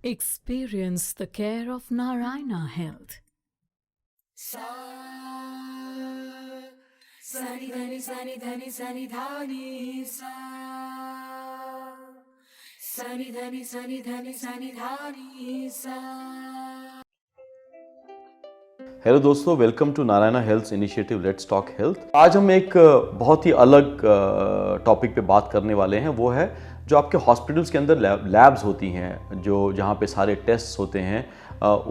Experience the care of Narayana Health. Sa Sani dhani sani dhani sani dhani sa Sani dhani sani dhani sani dhani sa। Hello दोस्तों, welcome to Narayana health initiative let's talk health. आज हम एक बहुत ही अलग topic पे बात करने वाले हैं। वो है जो आपके हॉस्पिटल्स के अंदर लैब्स होती हैं, जो जहाँ पे सारे टेस्ट्स होते हैं,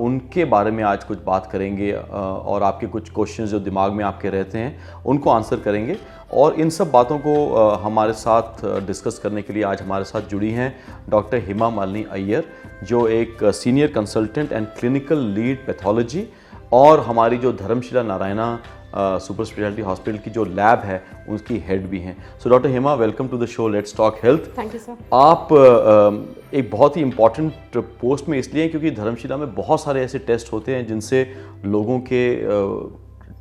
उनके बारे में आज कुछ बात करेंगे और आपके कुछ क्वेश्चंस जो दिमाग में आपके रहते हैं उनको आंसर करेंगे। और इन सब बातों को हमारे साथ डिस्कस करने के लिए आज हमारे साथ जुड़ी हैं डॉक्टर हेमा मालिनी अय्यर, जो एक senior consultant and clinical lead pathology और हमारी जो Dharamshila Narayana super speciality hospital की जो लैब है उसकी हेड भी हैं। So doctor Hema, welcome to the show let's talk health. Thank you sir. आप एक बहुत ही इम्पॉर्टेंट पोस्ट में इसलिए हैं क्योंकि धर्मशिला में बहुत सारे ऐसे टेस्ट होते हैं जिनसे लोगों के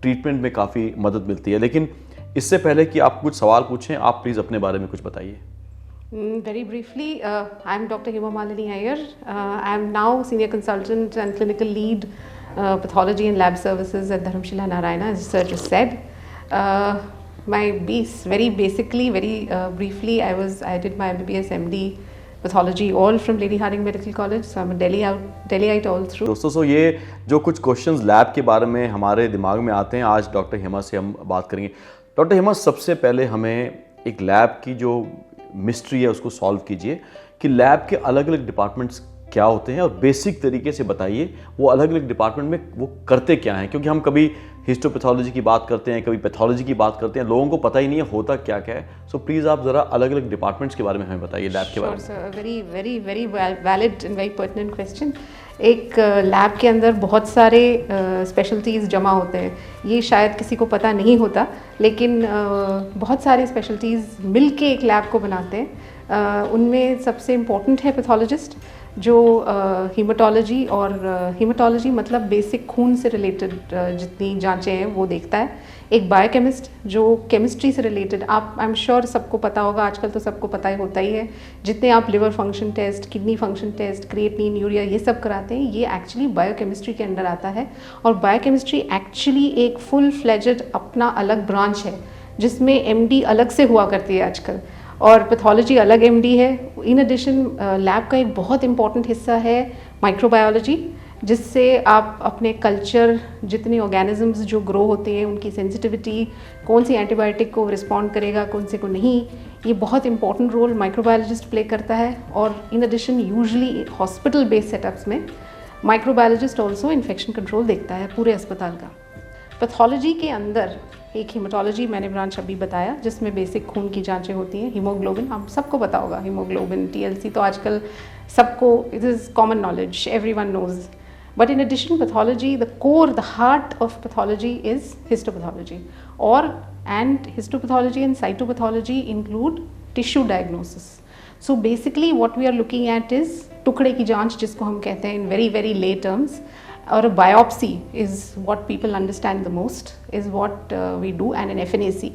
ट्रीटमेंट में काफ़ी मदद मिलती है। लेकिन इससे पहले कि आप कुछ सवाल पूछें, आप प्लीज़ अपने बारे में कुछ बताइए। Very briefly, I am Dr. Hema Malini Iyer. I am now Senior Consultant and Clinical Lead Pathology and Lab Services at Dharamshila Narayana, as Sir just said. My base, very briefly, I did my MBBS MD Pathology all from Lady Hardinge Medical College, so I'm a Delhiite all through. दोस्तों, सो ये जो कुछ questions lab के बारे में हमारे दिमाग में आते हैं, आज डॉक्टर हेमा से हम बात करेंगे। डॉक्टर हेमा, सबसे पहले हमें एक लैब की जो मिस्ट्री है उसको सॉल्व कीजिए कि लैब के अलग अलग डिपार्टमेंट्स क्या होते हैं, और बेसिक तरीके से बताइए वो अलग अलग डिपार्टमेंट में वो करते क्या हैं। क्योंकि हम कभी हिस्टोपैथोलॉजी की बात करते हैं, कभी पैथोलॉजी की बात करते हैं, लोगों को पता ही नहीं है होता क्या क्या है। सो प्लीज़ आप ज़रा अलग अलग डिपार्टमेंट्स के बारे में हमें बताइए, लैब के बारे में। Very valid and very pertinent question. एक लैब के अंदर बहुत सारे स्पेशलिटीज़ जमा होते हैं, ये शायद किसी को पता नहीं होता, लेकिन बहुत सारे स्पेशलिटीज़ मिल के एक लैब को बनाते हैं। उनमें सबसे इम्पोर्टेंट है पैथोलॉजिस्ट, जो हीमाटोलॉजी, और हीमाटोलॉजी मतलब बेसिक खून से रिलेटेड जितनी जांचें हैं वो देखता है। एक बायोकेमिस्ट जो केमिस्ट्री से रिलेटेड, आप आई एम श्योर सबको पता होगा, आजकल तो सबको पता ही होता ही है, जितने आप liver function test, kidney function test, creatinine, urea, ये सब कराते हैं, ये एक्चुअली बायोकेमिस्ट्री के अंडर आता है। और बायोकेमिस्ट्री एक्चुअली एक फुल फ्लेजेड अपना अलग ब्रांच है, जिसमें एमडी अलग से हुआ करती है आजकल, और पैथोलॉजी अलग एमडी है। इन एडिशन लैब का एक बहुत इंपॉर्टेंट हिस्सा है माइक्रोबायोलॉजी, जिससे आप अपने कल्चर, जितने ऑर्गेनिजम्स जो ग्रो होते हैं उनकी सेंसिटिविटी, कौन सी एंटीबायोटिक को रिस्पॉन्ड करेगा, कौन से को नहीं, ये बहुत इंपॉर्टेंट रोल माइक्रोबायोलॉजिस्ट प्ले करता है। और in addition usually hospital based setups में माइक्रोबायोलॉजिस्ट ऑल्सो इन्फेक्शन कंट्रोल देखता है पूरे अस्पताल का। पैथोलॉजी के अंदर एक हीमाटोलॉजी मैंने ब्रांच अभी बताया, जिसमें बेसिक खून की जांचें होती हैं। हीमोग्लोबिन, हम सबको पता होगा, हीमोग्लोबिन, टीएलसी तो आजकल सबको, it is common knowledge, everyone knows. But in addition pathology, the core, the heart of pathology is histopathology, और and histopathology and cytopathology include tissue diagnosis. So basically what we are looking at is टुकड़े की जांच, जिसको हम कहते हैं in very lay terms, or a biopsy is what people understand the most, is what we do, and an FNAC,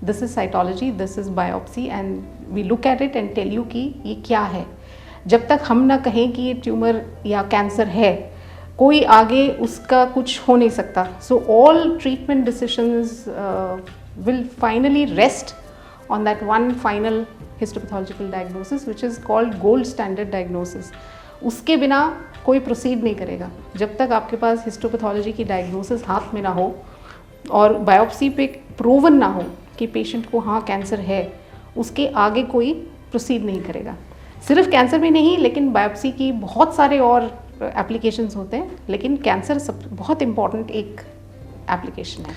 this is cytology, this is biopsy, and we look at it and tell you कि ये क्या है। जब तक हम ना कहें कि ये ट्यूमर या कैंसर है, कोई आगे उसका कुछ हो नहीं सकता। So all treatment decisions will finally rest on that one final histopathological diagnosis, which is called gold standard diagnosis. उसके बिना कोई प्रोसीड नहीं करेगा जब तक आपके पास हिस्टोपैथोलॉजी की डायग्नोसिस हाथ में ना हो और बायोप्सी पे प्रूवन ना हो कि पेशेंट को हाँ कैंसर है, उसके आगे कोई प्रोसीड नहीं करेगा। सिर्फ कैंसर में नहीं, लेकिन बायोप्सी की बहुत सारे और एप्लीकेशंस होते हैं, लेकिन कैंसर सब बहुत इम्पॉर्टेंट एक एप्लीकेशन है।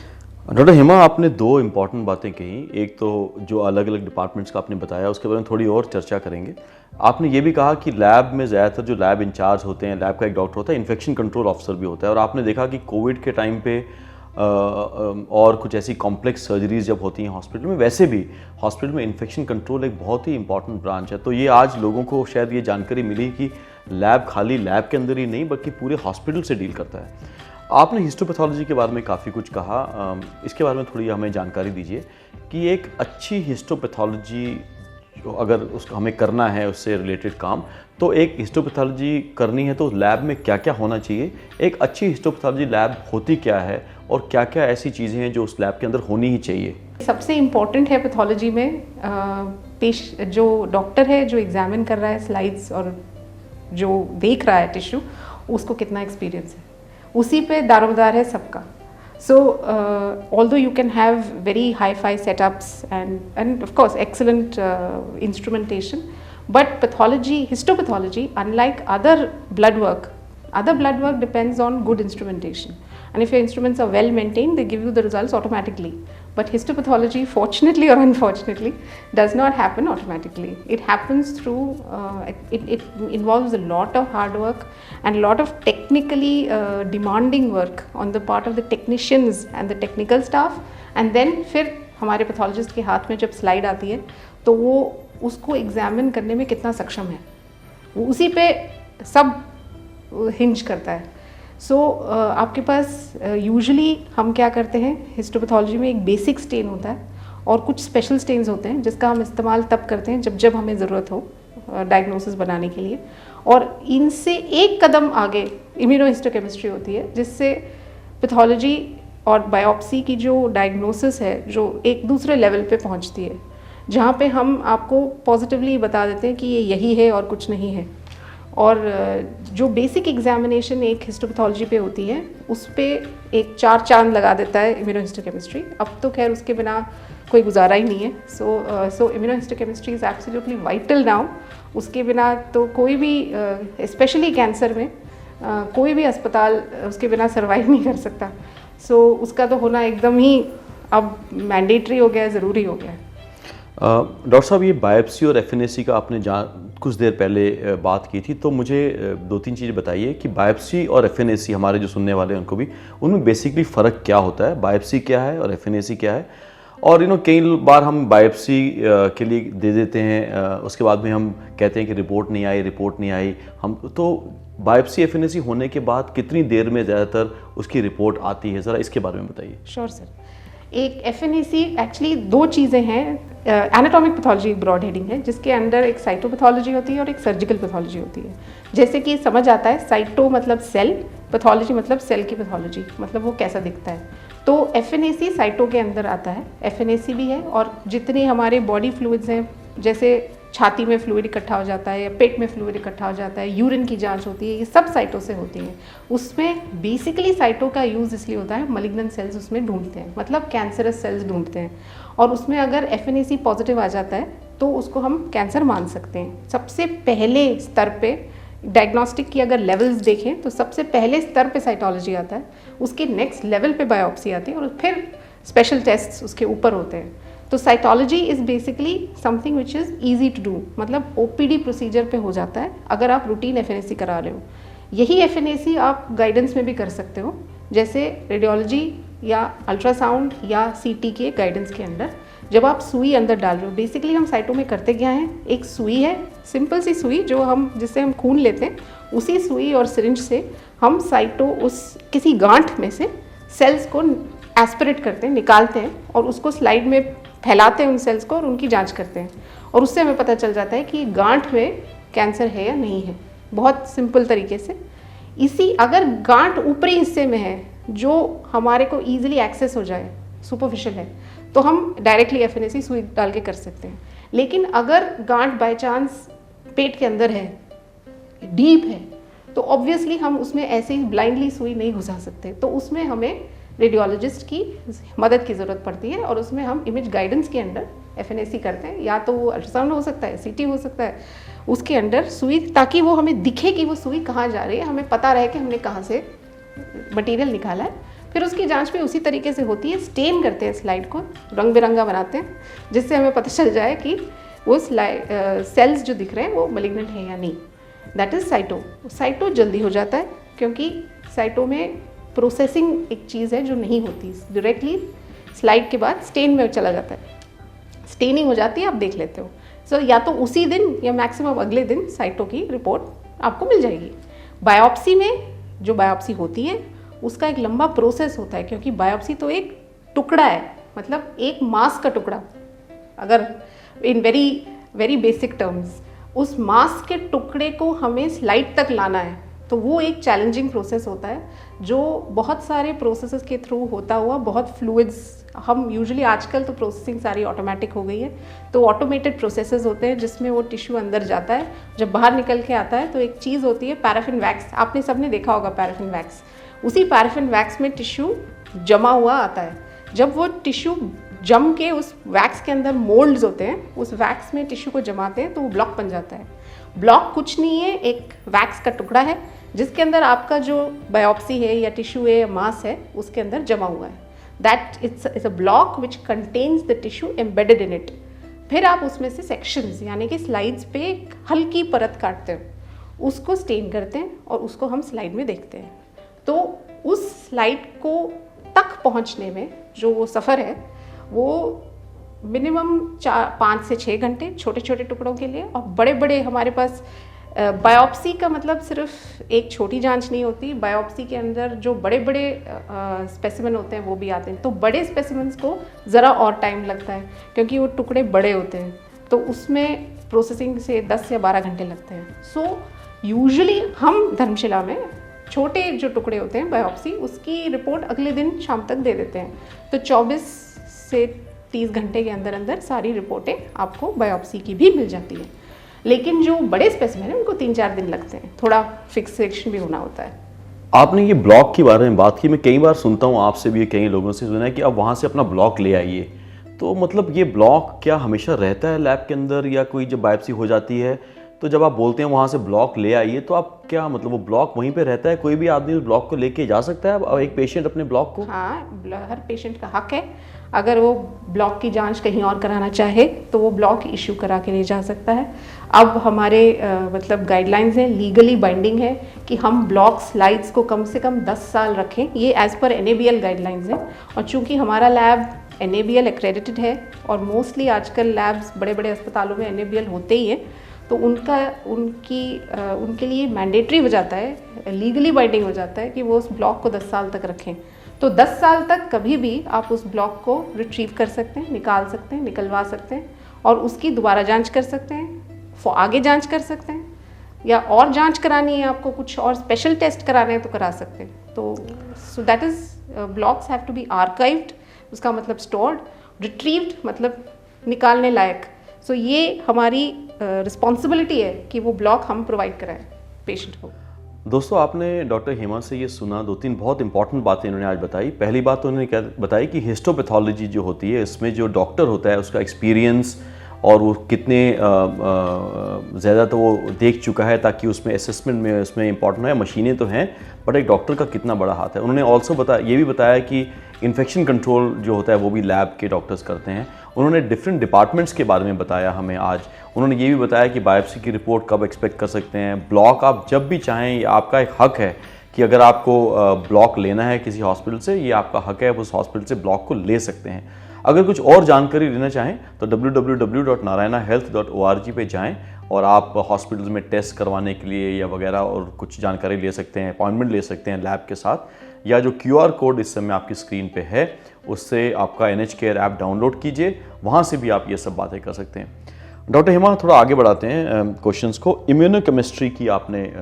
डॉक्टर हेमा, आपने दो इम्पॉर्टेंट बातें कही। एक तो जो अलग अलग डिपार्टमेंट्स का आपने बताया, उसके बारे में थोड़ी और चर्चा करेंगे। आपने ये भी कहा कि लैब में ज़्यादातर जो लैब इंचार्ज होते हैं, लैब का एक डॉक्टर होता है, इन्फेक्शन कंट्रोल ऑफिसर भी होता है। और आपने देखा कि कोविड के टाइम पे और कुछ ऐसी कॉम्प्लेक्स सर्जरीज जब होती हैं हॉस्पिटल में, वैसे भी हॉस्पिटल में इन्फेक्शन कंट्रोल एक बहुत ही इंपॉर्टेंट ब्रांच है। तो ये आज लोगों को शायद ये जानकारी मिली कि लैब खाली लैब के अंदर ही नहीं बल्कि पूरे हॉस्पिटल से डील करता है। आपने हिस्टोपैथोलॉजी के बारे में काफ़ी कुछ कहा, इसके बारे में थोड़ी हमें जानकारी दीजिए कि एक अच्छी हिस्टोपैथोलॉजी अगर उसको हमें करना है उससे रिलेटेड काम, तो एक हिस्टोपैथोलॉजी करनी है तो लैब में क्या क्या होना चाहिए, एक अच्छी हिस्टोपैथोलॉजी लैब होती क्या है और क्या क्या ऐसी चीज़ें हैं जो उस लैब के अंदर होनी ही चाहिए? सबसे इम्पॉर्टेंट है पैथोलॉजी में जो डॉक्टर है जो एग्जामिन कर रहा है स्लाइड्स और जो देख रहा है टिश्यू, उसको कितना एक्सपीरियंस है, उसी पे दारोमदार है सबका. So although you can have very hi-fi setups and of course excellent instrumentation, but pathology, histopathology, unlike other blood work depends on good instrumentation. And if your instruments are well maintained, they give you the results automatically. But histopathology, fortunately or unfortunately, does not happen automatically. It happens through, it involves a lot of hard work and a lot of technically demanding work on the part of the technicians and the technical staff. And then फिर हमारे pathologist के हाथ में जब slide आती है तो वो उसको एग्जामिन करने में कितना सक्षम है, वो उसी पे सब हिंज करता है. सो आपके पास यूजुअली हम क्या करते हैं, हिस्टोपैथोलॉजी में एक बेसिक स्टेन होता है और कुछ स्पेशल स्टेन्स होते हैं जिसका हम इस्तेमाल तब करते हैं जब हमें ज़रूरत हो डायग्नोसिस बनाने के लिए. और इनसे एक कदम आगे इम्यूनोहिस्टोकेमिस्ट्री होती है, जिससे पैथोलॉजी और बायोप्सी की जो डायग्नोसिस है जो एक दूसरे लेवल पे पहुंचती है, जहाँ पे हम आपको पॉजिटिवली बता देते हैं कि ये यही है और कुछ नहीं है. और जो बेसिक एग्जामिनेशन एक हिस्टोपैथोलॉजी पे होती है उस पर एक 4 चांद लगा देता है इम्यूनोहिस्टोकेमिस्ट्री. अब तो खैर उसके बिना कोई गुजारा ही नहीं है. So immunohistochemistry is absolutely vital now. उसके बिना तो कोई भी स्पेशली कैंसर में कोई भी अस्पताल उसके बिना सर्वाइव नहीं कर सकता. सो उसका तो होना एकदम ही अब मैंडेटरी हो गया है, ज़रूरी हो गया है. डॉक्टर साहब, ये बायोप्सी और एफएनएसी का आपने कुछ देर पहले बात की थी, तो मुझे 2-3 चीज़ें बताइए कि बायोप्सी और एफएनएसी, हमारे जो सुनने वाले हैं उनको भी, उनमें बेसिकली फ़र्क क्या होता है, बायोप्सी क्या है और एफएनएसी क्या है. और कई बार हम बायोप्सी के लिए दे देते हैं, उसके बाद में हम कहते हैं कि रिपोर्ट नहीं आई. हम तो बायोप्सी एफएनएसी होने के बाद कितनी देर में ज़्यादातर उसकी रिपोर्ट आती है, ज़रा इसके बारे में बताइए. Sure sir. एक एफएनएसी एक्चुअली 2 चीज़ें हैं. एनाटॉमिक पैथोलॉजी एक ब्रॉड हेडिंग है जिसके अंदर एक साइटोपैथोलॉजी होती है और एक सर्जिकल पैथोलॉजी होती है. जैसे कि समझ आता है, साइटो मतलब सेल, पैथोलॉजी मतलब सेल की पैथोलॉजी, मतलब वो कैसा दिखता है. तो एफएनएसी साइटो के अंदर आता है, एफएनएसी भी है. और जितने हमारे बॉडी फ्लूइड्स हैं, जैसे छाती में फ्लूइड इकट्ठा हो जाता है या पेट में फ्लूइड इकट्ठा हो जाता है, यूरिन की जांच होती है, ये सब साइटो से होती है. उसमें बेसिकली साइटो का यूज़ इसलिए होता है, मलिग्नेंट सेल्स उसमें ढूंढते हैं, मतलब कैंसरस सेल्स ढूंढते हैं. और उसमें अगर एफएनएसी पॉजिटिव आ जाता है तो उसको हम कैंसर मान सकते हैं. सबसे पहले स्तर पे डायग्नोस्टिक की अगर लेवल्स देखें तो सबसे पहले स्तर पे साइटोलॉजी आता है, उसके नेक्स्ट लेवल पे बायोप्सी आती है और फिर स्पेशल टेस्ट्स उसके ऊपर होते हैं. तो cytology is basically something which is easy to do, मतलब ओपीडी प्रोसीजर पे हो जाता है अगर आप रूटीन एफएनएसी करा रहे हो. यही एफएनएसी आप गाइडेंस में भी कर सकते हो, जैसे रेडियोलॉजी या अल्ट्रासाउंड या सीटी के गाइडेंस के अंदर. जब आप सुई अंदर डाल रहे हो, बेसिकली हम साइटो में करते क्या हैं, एक सुई है, सिंपल सी सुई जिससे हम खून लेते हैं, उसी सुई और सिरिंज से हम साइटो उस किसी गांठ में से सेल्स को एस्पिरेट करते हैं, निकालते हैं और उसको स्लाइड में फैलाते हैं उन सेल्स को और उनकी जांच करते हैं. और उससे हमें पता चल जाता है कि गांठ में कैंसर है या नहीं है, बहुत सिंपल तरीके से. अगर गांठ ऊपरी हिस्से में है जो हमारे को ईजिली एक्सेस हो जाए, सुपरफिशियल है, तो हम डायरेक्टली एफएनएसी सुई डाल के कर सकते हैं. लेकिन अगर गांठ बाय चांस पेट के अंदर है, डीप है, तो ऑब्वियसली हम उसमें ऐसे ही ब्लाइंडली सुई नहीं घुसा सकते. तो उसमें हमें रेडियोलॉजिस्ट की मदद की ज़रूरत पड़ती है और उसमें हम इमेज गाइडेंस के अंडर एफएनएसी करते हैं, या तो वो अल्ट्रासाउंड हो सकता है, सीटी हो सकता है, उसके अंडर सुई, ताकि वो हमें दिखे कि वो सुई कहाँ जा रही है, हमें पता रहे कि हमने कहाँ से मटेरियल निकाला है. फिर उसकी जांच भी उसी तरीके से होती है, स्टेन करते हैं स्लाइड को, रंग बिरंगा बनाते हैं, जिससे हमें पता चल जाए कि वो सेल्स जो दिख रहे हैं वो मलिग्नेंट है या नहीं. That is cyto. साइटो जल्दी हो जाता है क्योंकि साइटो में प्रोसेसिंग एक चीज़ है जो नहीं होती, डायरेक्टली स्लाइड के बाद स्टेन में चला जाता है, स्टेनिंग हो जाती है, आप देख लेते हो. सो या तो उसी दिन या मैक्सिमम अगले दिन साइटो की रिपोर्ट आपको मिल जाएगी. बायोप्सी में जो बायोप्सी होती है उसका एक लंबा प्रोसेस होता है, क्योंकि बायोप्सी तो एक टुकड़ा है, मतलब एक मांस का टुकड़ा. अगर in very very basic terms, उस मांस के टुकड़े को हमें स्लाइड तक लाना है, तो वो एक चैलेंजिंग प्रोसेस होता है जो बहुत सारे प्रोसेसेस के थ्रू होता हुआ, बहुत फ्लूइड्स, हम यूजुअली आजकल तो प्रोसेसिंग सारी ऑटोमेटिक हो गई है, तो ऑटोमेटेड प्रोसेसेस होते हैं जिसमें वो टिश्यू अंदर जाता है, जब बाहर निकल के आता है तो एक चीज़ होती है पैराफिन वैक्स, आपने सबने देखा होगा पैराफिन वैक्स, उसी पैराफिन वैक्स में टिश्यू जमा हुआ आता है। जब वो टिश्यू जम के उस वैक्स के अंदर मोल्ड्स होते हैं, उस वैक्स में टिश्यू को जमाते हैं तो वो ब्लॉक बन जाता है। ब्लॉक कुछ नहीं है, एक वैक्स का टुकड़ा है जिसके अंदर आपका जो बायोप्सी है या टिश्यू है या मांस है उसके अंदर जमा हुआ है। That it's a block which contains the tissue embedded in it. फिर आप उसमें से सेक्शंस यानी कि स्लाइड्स पे एक हल्की परत काटते हो, उसको स्टेन करते हैं और उसको हम स्लाइड में देखते हैं। तो उस स्लाइड को तक पहुंचने में जो वो सफ़र है वो मिनिमम 5 से 6 घंटे छोटे छोटे टुकड़ों के लिए, और बड़े बड़े हमारे पास बायोप्सी का मतलब सिर्फ एक छोटी जांच नहीं होती, बायोप्सी के अंदर जो बड़े बड़े स्पेसिमेन होते हैं वो भी आते हैं, तो बड़े स्पेसिमेंस को ज़रा और टाइम लगता है क्योंकि वो टुकड़े बड़े होते हैं, तो उसमें प्रोसेसिंग से 10 या 12 घंटे लगते हैं। सो यूजुअली हम धर्मशिला में छोटे जो टुकड़े होते हैं बायोप्सी, उसकी रिपोर्ट अगले दिन शाम तक दे देते हैं, तो 24 से 30 घंटे के अंदर अंदर सारी रिपोर्टें आपको बायोप्सी की भी मिल जाती हैं। लेकिन जो बड़े स्पेसिमेन हैं उनको 3-4 दिन लगते हैं, थोड़ा फिक्सेशन भी होना होता है। आपने ये ब्लॉक के बारे में बात की, मैं कई बार सुनता हूँ आपसे भी, कई लोगों से सुना है कि आप वहाँ से अपना ब्लॉक ले आइए, तो मतलब ये ब्लॉक क्या हमेशा रहता है लैब के अंदर, या कोई जब बायोप्सी हो जाती है तो जब आप बोलते हैं वहाँ से ब्लॉक ले आइए, तो आप क्या मतलब वो ब्लॉक वहीं पे रहता है, कोई भी आदमी उस ब्लॉक को लेके जा सकता है, एक पेशेंट अपने ब्लॉक को? हाँ, हर पेशेंट का हक है, अगर वो ब्लॉक की जांच कहीं और कराना चाहे तो वो ब्लॉक इशू करा के ले जा सकता है। अब हमारे मतलब गाइडलाइंस हैं, लीगली बाइंडिंग है कि हम ब्लॉक स्लाइड्स को कम से कम 10 साल रखें, ये एज़ पर NABL गाइडलाइंस है। और चूंकि हमारा लैब NABL एक्रेडिटेड है और मोस्टली आजकल लैब्स बड़े बड़े अस्पतालों में NABL होते ही हैं, तो उनके लिए मैंडेटरी हो जाता है, लीगली बाइंडिंग हो जाता है कि वो उस ब्लॉक को 10 साल तक रखें। तो 10 साल तक कभी भी आप उस ब्लॉक को रिट्रीव कर सकते हैं, निकाल सकते हैं, निकलवा सकते हैं और उसकी दोबारा जांच कर सकते हैं, आगे जांच कर सकते हैं, या और जांच करानी है आपको, कुछ और स्पेशल टेस्ट कराने हैं तो करा सकते हैं। तो so that is blocks have to be archived, उसका मतलब स्टोर्ड, रिट्रीव्ड मतलब निकालने लायक। सो ये हमारी रिस्पॉन्सिबिलिटी है कि वो ब्लॉक हम प्रोवाइड कराएं पेशेंट को। दोस्तों, आपने डॉक्टर हेमा से ये सुना, 2-3 बहुत इंपॉर्टेंट बातें इन्होंने आज बताई। पहली बात तो उन्होंने क्या बताई कि हिस्टोपैथोलॉजी जो होती है, इसमें जो डॉक्टर होता है उसका एक्सपीरियंस और वो कितने ज़्यादा तो वो देख चुका है ताकि उसमें असेसमेंट में उसमें इंपॉर्टेंट है। मशीनें तो हैं बट एक डॉक्टर का कितना बड़ा हाथ है। उन्होंने ऑल्सो ये भी बताया कि इन्फेक्शन कंट्रोल जो होता है वो भी लैब के डॉक्टर्स करते हैं। उन्होंने डिफरेंट डिपार्टमेंट्स के बारे में बताया हमें आज। उन्होंने ये भी बताया कि बायोप्सी की रिपोर्ट कब एक्सपेक्ट कर सकते हैं, ब्लॉक आप जब भी चाहें, आपका एक हक है कि अगर आपको ब्लॉक लेना है किसी हॉस्पिटल से, ये आपका हक है, आप उस हॉस्पिटल से ब्लॉक को ले सकते हैं। अगर कुछ और जानकारी लेना चाहें तो www.narayanahealth.org पे जाएं और आप हॉस्पिटल्स में टेस्ट करवाने के लिए या वगैरह और कुछ जानकारी ले सकते हैं, अपॉइंटमेंट ले सकते हैं लैब के साथ, या जो QR कोड इस समय आपकी स्क्रीन पे है उससे आपका NH केयर ऐप डाउनलोड कीजिए, वहाँ से भी आप ये सब बातें कर सकते हैं। डॉक्टर हेमा, थोड़ा आगे बढ़ाते हैं क्वेश्चंस को। इम्यूनोकेमिस्ट्री की आपने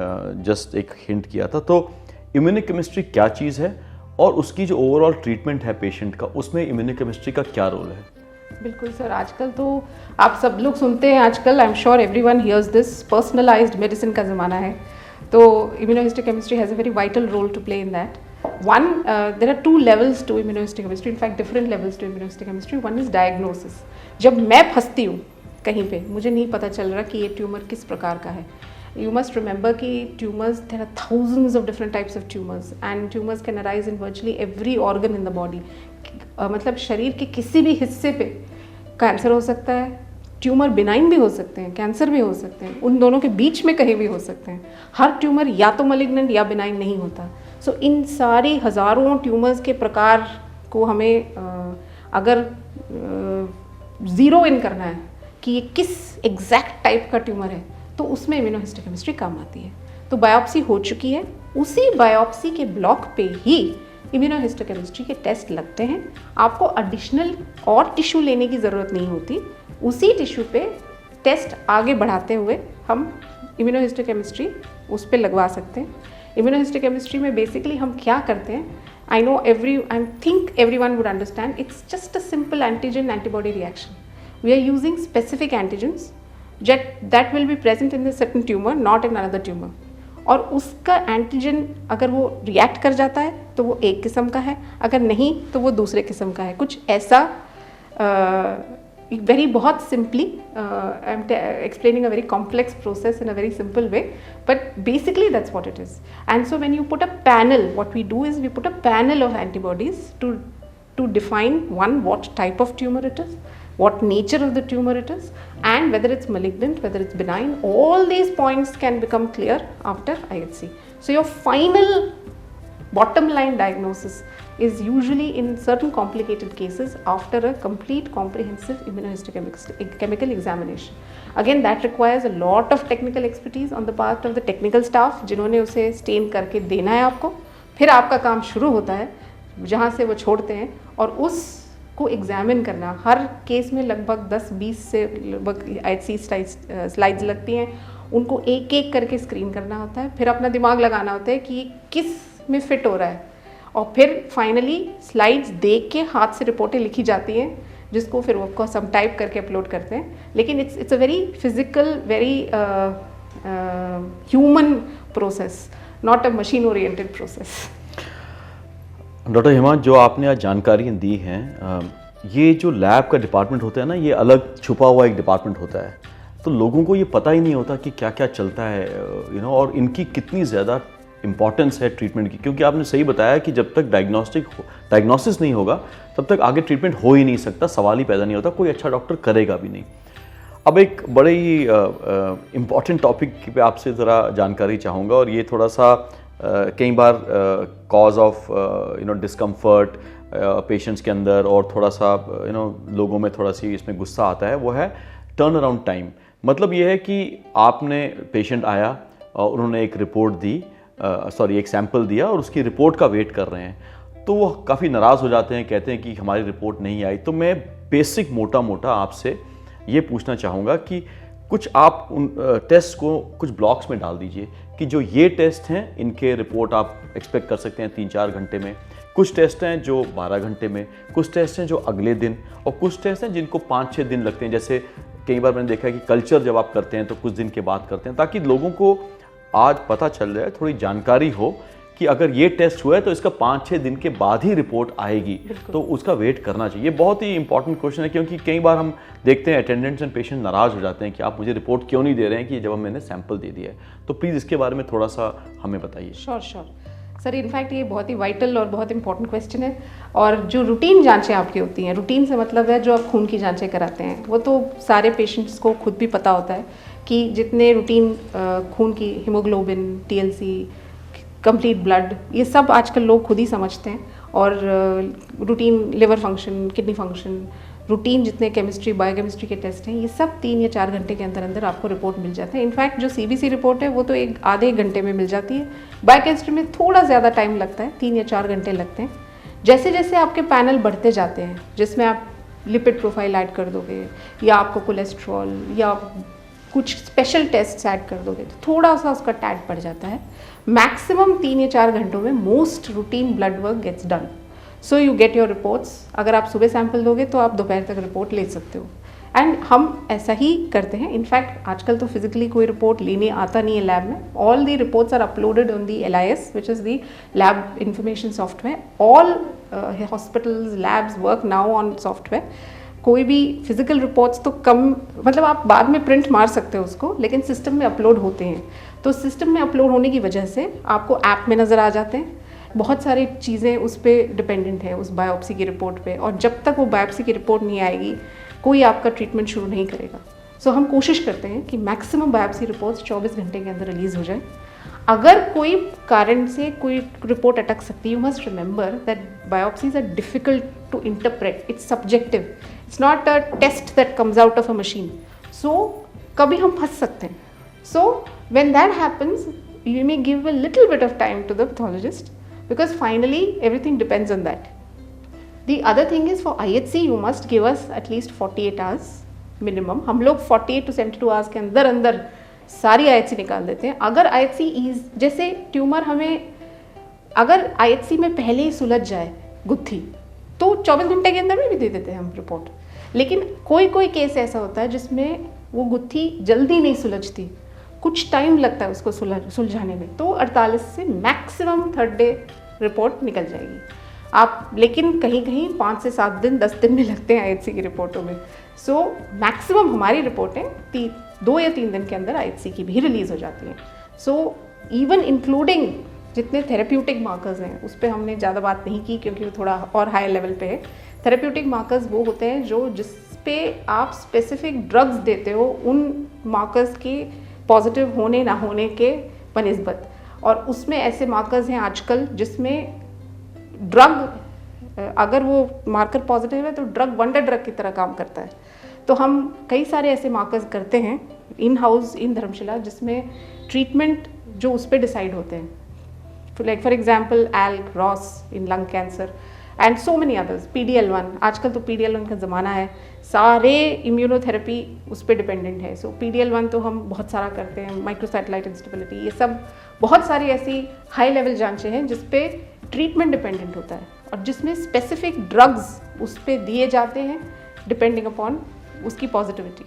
जस्ट एक हिंट किया था, तो इम्यूनोकेमिस्ट्री क्या चीज़ है और उसकी जो ओवरऑल ट्रीटमेंट है पेशेंट का, उसमें इम्यूनोकेमिस्ट्री का क्या रोल है? बिल्कुल सर, आजकल तो आप सब लोग सुनते हैं, आजकल I am sure everyone hears this, personalised medicine का ज़माना है, तो immunohistochemistry has a very vital role to play in that. One, there are 2 levels to immunohistochemistry, in fact different levels to immunohistochemistry. One is diagnosis. जब मैं फंसती हूँ कहीं पे, मुझे नहीं पता चल रहा कि ये ट्यूमर किस प्रकार का है। You must remember कि tumors, there are thousands of different types of tumors and tumors can arise in virtually every organ in the body. मतलब शरीर के किसी भी हिस्से पे कैंसर हो सकता है, ट्यूमर बिनाइन भी हो सकते हैं, कैंसर भी हो सकते हैं, उन दोनों के बीच में कहीं भी हो सकते हैं। हर ट्यूमर या तो मलिग्नेंट या बिनाइन नहीं होता। सो इन सारी हज़ारों ट्यूमर्स के प्रकार को हमें अगर ज़ीरो इन करना है कि ये किस एग्जैक्ट टाइप का ट्यूमर है, तो उसमें इम्यूनोहिस्टोकेमिस्ट्री काम आती है। तो बायोप्सी हो चुकी है, उसी बायोप्सी के ब्लॉक पे ही इम्यूनोहिस्टोकेमिस्ट्री के टेस्ट लगते हैं। आपको एडिशनल और टिश्यू लेने की ज़रूरत नहीं होती, उसी टिश्यू पे टेस्ट आगे बढ़ाते हुए हम इम्यूनोहिस्टोकेमिस्ट्री उस पर लगवा सकते हैं। इम्यूनोहिस्टोकेमिस्ट्री में बेसिकली हम क्या करते हैं, I think everyone would understand, it's just a simple antigen antibody reaction. We are using specific antigens that will be present in a certain tumor, not in another tumor. और उसका antigen अगर वो react कर जाता है तो वो एक किस्म का है, अगर नहीं तो वो दूसरे किस्म का है। कुछ ऐसा very बहुत simply, I'm explaining a very complex process in a very simple way, but basically that's what it is. And so when you put a panel, what we do is we put a panel of antibodies to define one, what type of tumor it is, what nature of the tumor it is, and whether it's malignant, whether it's benign. All these points can become clear after IHC. So your final bottom line diagnosis is usually in certain complicated cases after a complete comprehensive immunohistochemical examination. Again, that requires a lot of technical expertise on the part of the technical staff जिन्होंने उसे stand करके देना है आपको। फिर आपका काम शुरू होता है जहाँ से वो छोड़ते हैं, और उसको एग्जामिन करना। हर केस में लगभग 10-20 से लगभग IHC स्लाइड्स लगती हैं, उनको एक एक करके स्क्रीन करना होता है, फिर अपना दिमाग लगाना होता है कि किस में फिट हो रहा है, और फिर फाइनली स्लाइड्स देख के हाथ से रिपोर्टें लिखी जाती हैं जिसको फिर वो सब टाइप करके अपलोड करते हैं। लेकिन it's a very physical, very human process, not a machine oriented process. Doctor Hema, जो आपने आज जानकारी दी हैं, ये जो लैब का डिपार्टमेंट होता है ना, ये अलग छुपा हुआ एक डिपार्टमेंट होता है, तो लोगों को ये पता ही नहीं होता कि क्या क्या चलता है, और इनकी कितनी ज़्यादा इंपॉर्टेंस है ट्रीटमेंट की। क्योंकि आपने सही बताया कि जब तक डायग्नोसिस नहीं होगा तब तक आगे ट्रीटमेंट हो ही नहीं सकता, सवाल ही पैदा नहीं होता, कोई अच्छा डॉक्टर करेगा भी नहीं। अब एक बड़े ही इम्पॉर्टेंट टॉपिक पे आपसे ज़रा जानकारी चाहूँगा, और ये थोड़ा सा कई बार कॉज ऑफ डिस्कम्फर्ट पेशेंट्स के अंदर, और थोड़ा सा लोगों में थोड़ा सी इसमें गुस्सा आता है, वो है टर्न अराउंड टाइम। मतलब ये है कि आपने पेशेंट आया और उन्होंने एक रिपोर्ट दी, एक सैंपल दिया और उसकी रिपोर्ट का वेट कर रहे हैं, तो वो काफ़ी नाराज़ हो जाते हैं, कहते हैं कि हमारी रिपोर्ट नहीं आई। तो मैं बेसिक मोटा आपसे ये पूछना चाहूँगा कि कुछ आप उन टेस्ट को कुछ ब्लॉक्स में डाल दीजिए कि जो ये टेस्ट हैं इनके रिपोर्ट आप एक्सपेक्ट कर सकते हैं 3-4 घंटे में, कुछ टेस्ट हैं जो 12 घंटे में, कुछ टेस्ट हैं जो अगले दिन, और कुछ टेस्ट हैं जिनको 5-6 दिन लगते हैं। जैसे कई बार मैंने देखा है कि कल्चर जब आप करते हैं तो कुछ दिन के बाद करते हैं, ताकि लोगों को आज पता चल जाए, थोड़ी जानकारी हो कि अगर ये टेस्ट हुआ है तो इसका 5-6 दिन के बाद ही रिपोर्ट आएगी, तो उसका वेट करना चाहिए। बहुत ही इंपॉर्टेंट क्वेश्चन है, क्योंकि कई बार हम देखते हैं अटेंडेंट्स एंड पेशेंट नाराज़ हो जाते हैं कि आप मुझे रिपोर्ट क्यों नहीं दे रहे हैं कि जब हम मैंने सैंपल दे दिया है। तो प्लीज़ इसके बारे में थोड़ा सा हमें बताइए। श्योर सर, इनफैक्ट ये बहुत ही वाइटल और बहुत इंपॉर्टेंट क्वेश्चन है। और जो रूटीन जांचें आपकी होती हैं, रूटीन से मतलब है जो आप खून की जांचें कराते हैं, वो तो सारे पेशेंट्स को खुद भी पता होता है कि जितने रूटीन खून की हीमोग्लोबिन, TLC, कंप्लीट ब्लड, ये सब आजकल लोग खुद ही समझते हैं। और routine liver function, kidney function, routine जितने केमिस्ट्री, बायोकेमिस्ट्री के टेस्ट हैं, ये सब 3 या 4 घंटे के अंदर अंदर आपको रिपोर्ट मिल जाते हैं। इनफैक्ट जो CBC रिपोर्ट है वो तो आधे घंटे में मिल जाती है। बायोकेमिस्ट्री में थोड़ा ज़्यादा टाइम लगता है, 3 या 4 घंटे लगते हैं। जैसे जैसे आपके पैनल बढ़ते जाते हैं, जिसमें आप लिपिड प्रोफाइल ऐड कर दोगे, या आपको कोलेस्ट्रॉल या कुछ स्पेशल टेस्ट ऐड कर दोगे, तो थोड़ा सा उसका टैग बढ़ जाता है। मैक्सिमम 3 या 4 घंटों में most routine blood work gets done. So you get your reports. अगर आप सुबह सैंपल दोगे तो आप दोपहर तक रिपोर्ट ले सकते हो, एंड हम ऐसा ही करते हैं। इनफैक्ट आजकल तो फिजिकली कोई रिपोर्ट लेने आता नहीं है लैब में। All the reports are uploaded on the LIS, which is the lab information software. All hospitals, labs work now on software. कोई भी फिजिकल रिपोर्ट्स तो कम, मतलब आप बाद में प्रिंट मार सकते हो उसको, लेकिन सिस्टम में अपलोड होते हैं। तो सिस्टम में अपलोड होने की वजह से आपको ऐप में नज़र आ जाते हैं। बहुत सारी चीज़ें उस पर डिपेंडेंट है, उस बायोप्सी की रिपोर्ट पे, और जब तक वो बायोप्सी की रिपोर्ट नहीं आएगी कोई आपका ट्रीटमेंट शुरू नहीं करेगा। सो हम कोशिश करते हैं कि मैक्सिमम बायोप्सी रिपोर्ट्स 24 घंटे के अंदर रिलीज़ हो जाए। अगर कोई कारण से कोई रिपोर्ट अटक सकती है, you must remember that biopsies are difficult to interpret, it's subjective, it's not a test that comes out of a machine. So कभी हम फंस सकते हैं। So when that happens, you may give a little bit of time to the pathologist, because finally everything depends on that. The other thing is, for IHC you must give us at least 48 hours minimum हम लोग 48 to 72 hours के अंदर अंदर सारी IHC निकाल देते हैं। अगर IHC ईज जैसे ट्यूमर हमें अगर IHC में पहले ही सुलझ जाए गुत्थी तो 24 घंटे के अंदर में भी दे देते हैं हम रिपोर्ट, लेकिन कोई कोई केस ऐसा होता है जिसमें वो गुत्थी जल्दी नहीं सुलझती, कुछ टाइम लगता है उसको सुलझाने में, तो 48 से मैक्सिमम 3rd डे रिपोर्ट निकल जाएगी आप, लेकिन कहीं कहीं 5 से 7 दिन 10 दिन में लगते हैं IHC की रिपोर्टों में। सो मैक्सिमम हमारी रिपोर्टें 2 या 3 दिन के अंदर IHC की भी रिलीज़ हो जाती हैं। सो इवन इंक्लूडिंग जितने थेरेप्यूटिक मार्कर्स हैं उस पर हमने ज़्यादा बात नहीं की क्योंकि वो थोड़ा और हाई लेवल पे है। थेरेप्यूटिक मार्कर्स वो होते हैं जो जिस पे आप स्पेसिफिक ड्रग्स देते हो उन मार्कर्स के पॉजिटिव होने ना होने के बनिस्बत, और उसमें ऐसे मार्कर्स हैं आजकल जिसमें ड्रग अगर वो मार्कर पॉजिटिव है तो ड्रग वंडर ड्रग की तरह काम करता है। तो हम कई सारे ऐसे मार्कर्स करते हैं इन हाउस इन धर्मशिला जिसमें ट्रीटमेंट जो उस पर डिसाइड होते हैं, like for example ALK, ROS in lung cancer and so many others, PD-L1, आजकल तो PD-L1 का ज़माना है, सारे इम्यूनोथेरेपी उस पर डिपेंडेंट है। सो PD-L1 तो हम बहुत सारा करते हैं, माइक्रोसैटेलाइट इंस्टेबिलिटी, ये सब बहुत सारी ऐसी हाई लेवल जांचें हैं जिस पे ट्रीटमेंट डिपेंडेंट होता है और जिसमें स्पेसिफिक ड्रग्स उस पर दिए जाते हैं डिपेंडिंग अपॉन उसकी पॉजिटिविटी।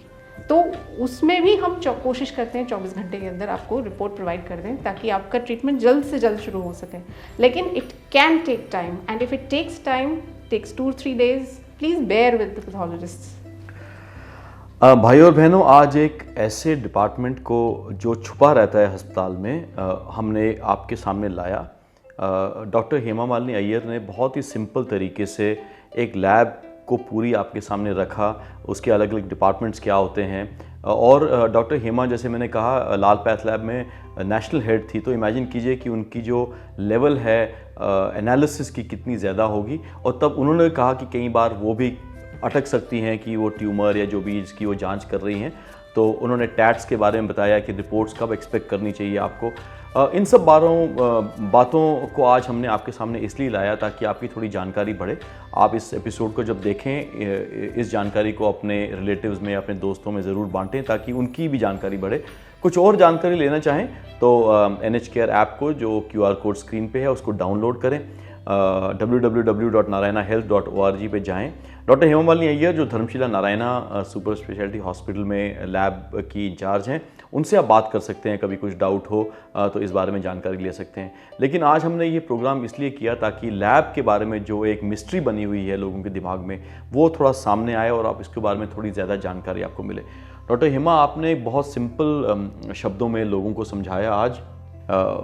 तो उसमें भी हम कोशिश करते हैं 24 घंटे के अंदर आपको रिपोर्ट प्रोवाइड कर दें ताकि आपका ट्रीटमेंट जल्द से जल्द शुरू हो सके, लेकिन it can take time and if it takes time, takes 2-3 days, please bear with the pathologist. भाई और बहनों, आज एक ऐसे डिपार्टमेंट को जो छुपा रहता है अस्पताल में हमने आपके सामने लाया। डॉक्टर हेमा मालिनी अय्यर ने बहुत ही सिंपल तरीके से एक लैब को पूरी आपके सामने रखा, उसके अलग अलग डिपार्टमेंट्स क्या होते हैं, और डॉक्टर हेमा जैसे मैंने कहा लाल पैथ लैब में नेशनल हेड थी, तो इमेजिन कीजिए कि उनकी जो लेवल है एनालिसिस की कितनी ज़्यादा होगी। और तब उन्होंने कहा कि कई बार वो भी अटक सकती हैं कि वो ट्यूमर या जो भी इसकी वो जांच कर रही हैं, तो उन्होंने टैट्स के बारे में बताया कि रिपोर्ट्स कब एक्सपेक्ट करनी चाहिए आपको। इन सब बातों को आज हमने आपके सामने इसलिए लाया ताकि आपकी थोड़ी जानकारी बढ़े। आप इस एपिसोड को जब देखें इस जानकारी को अपने रिलेटिव्स में, अपने दोस्तों में ज़रूर बांटें ताकि उनकी भी जानकारी बढ़े। कुछ और जानकारी लेना चाहें तो NH केयर ऐप को जो QR कोड स्क्रीन पे है उसको डाउनलोड करें, www.narayanahealth.org पे जाएं। डॉक्टर हेमा मालिनी अय्यर जो Dharamshila Narayana super speciality hospital में लैब की इंचार्ज हैं, उनसे आप बात कर सकते हैं, कभी कुछ डाउट हो तो इस बारे में जानकारी ले सकते हैं। लेकिन आज हमने ये प्रोग्राम इसलिए किया ताकि लैब के बारे में जो एक मिस्ट्री बनी हुई है लोगों के दिमाग में वो थोड़ा सामने आए और आप इसके बारे में थोड़ी ज़्यादा जानकारी आपको मिले। डॉक्टर हेमा, आपने बहुत सिंपल शब्दों में लोगों को समझाया आज।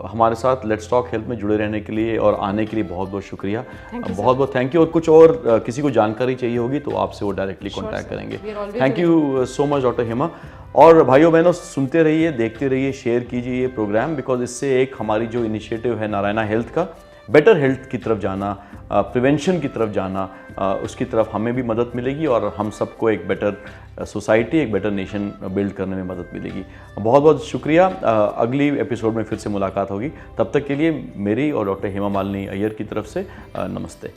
हमारे साथ लेट्स टॉक हेल्थ में जुड़े रहने के लिए और आने के लिए बहुत बहुत शुक्रिया, बहुत बहुत थैंक यू। और कुछ और किसी को जानकारी चाहिए होगी तो आपसे वो डायरेक्टली कांटेक्ट करेंगे। Thank you so much doctor Hema. और भाइयों बहनों, सुनते रहिए, देखते रहिए, शेयर कीजिए ये प्रोग्राम, बिकॉज इससे एक हमारी जो इनिशिएटिव है नारायणा हेल्थ का, बेटर हेल्थ की तरफ जाना, प्रिवेंशन की तरफ जाना, उसकी तरफ हमें भी मदद मिलेगी और हम सबको एक बेटर सोसाइटी, एक बेटर नेशन बिल्ड करने में मदद मिलेगी। बहुत बहुत शुक्रिया। अगली एपिसोड में फिर से मुलाकात होगी, तब तक के लिए मेरी और डॉक्टर हेमा मालिनी अय्यर की तरफ से नमस्ते।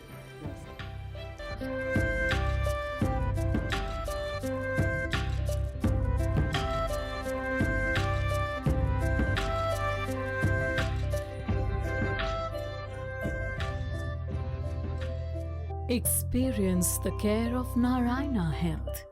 Experience the care of Narayana Health.